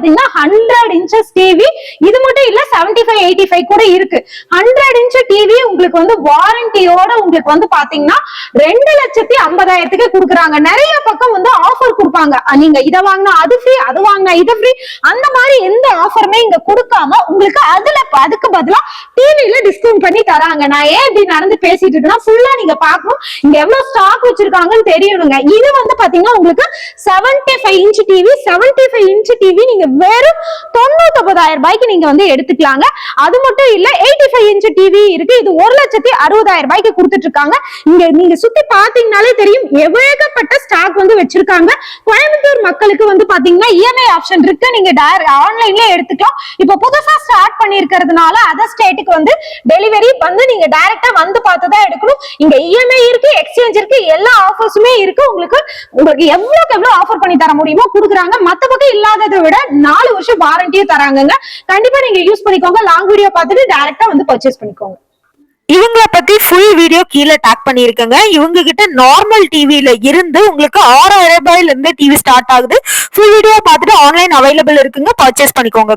பாத்தீங்கன்னா 100 inches TV. இது மட்டும் இல்ல 75, 85 கூட இருக்கு. 100 inch டிவி உங்களுக்கு வந்து வாரண்டியோட உங்களுக்கு வந்து பாத்தீங்கன்னா 2,50,000 கொடுக்குறாங்க. நிறைய பக்கம் வந்து ஆஃபர் கொடுப்பாங்க. நீங்க இதை வாங்கினா அது ஃப்ரீ, அது வாங்கினா இது ஃப்ரீ, அந்த மாதிரி எந்த ஆஃபருமே இங்க கொடுக்காம உங்களுக்கு அதுக்கு பதிலா டிவில டிஸ்கவுண்ட் பண்ணி தராங்க. நான் ஏன் இப்படி நடந்து பேசிட்டு இருக்கேன்னா ஃபுல்லா நீங்க பாக்கணும். இங்க எவ்வளவு ஸ்டாக் வச்சிருக்காங்கன்னு தெரியணுங்க. இது வந்து பாத்தீங்கன்னா உங்களுக்கு 75 inch டிவி. 75 inch டிவி நீங்க வெறும் 99,000 ரூபாய்க்கு நீங்க வந்து எடுத்துக்கலாங்க. அது மட்டும் இல்ல 85 inch டிவி இருக்கு. இது 1,60,000 ரூபாய்க்கு கொடுத்துட்டு இருக்காங்க. இங்க நீங்க சுத்தி பாத்தீங்கன்னாலே தெரியும் ஏகப்பட்ட ஸ்டாக் வந்து வச்சிருக்காங்க. கோயம்புத்தூர் மக்களுக்கு வந்து பாத்தீங்கன்னா இஎம்ஐ ஆப்ஷன் இருக்கு. நீங்க ஆன்லைன்ல எடுத்துக்கலாம். இப்ப புதுசா ஸ்டார்ட் பண்ணிருக்கிறதுனால அதர் ஸ்டேட்டுக்கு வந்து டெலிவரி வந்து நீங்க டைரக்டா வந்து பார்த்துதான் எடுக்கணும். இங்க இஎம்ஐ இருக்கு, எக்ஸ்சேஞ்ச் இருக்கு, எல்லா ஆஃபர்ஸுமே இருக்கு. உங்களுக்கு எவ்வளவுக்கு எவ்வளவு ஆஃபர் பண்ணி தர முடியுமோ கொடுக்குறாங்க. மத்த பக்கம் இல்லாததை விட 4 வருஷம் வாரண்டியும் தராங்க. கண்டிப்பா நீங்க யூஸ் பண்ணிக்கோங்க. லாங் வீடியோ பார்த்துட்டு டைரக்டா வந்து பர்ச்சேஸ் பண்ணிக்கோங்க. இவங்களை பத்தி ஃபுல் வீடியோ கீழே டாக் பண்ணிருக்கேங்க. இவங்க கிட்ட நார்மல் டிவில இருந்து உங்களுக்கு 6,000 ரூபாயில இருந்து டிவி ஸ்டார்ட் ஆகுது. ஃபுல் வீடியோ பார்த்துட்டு ஆன்லைன் அவைலபிள் இருக்குங்க. பர்ச்சேஸ் பண்ணிக்கோங்க.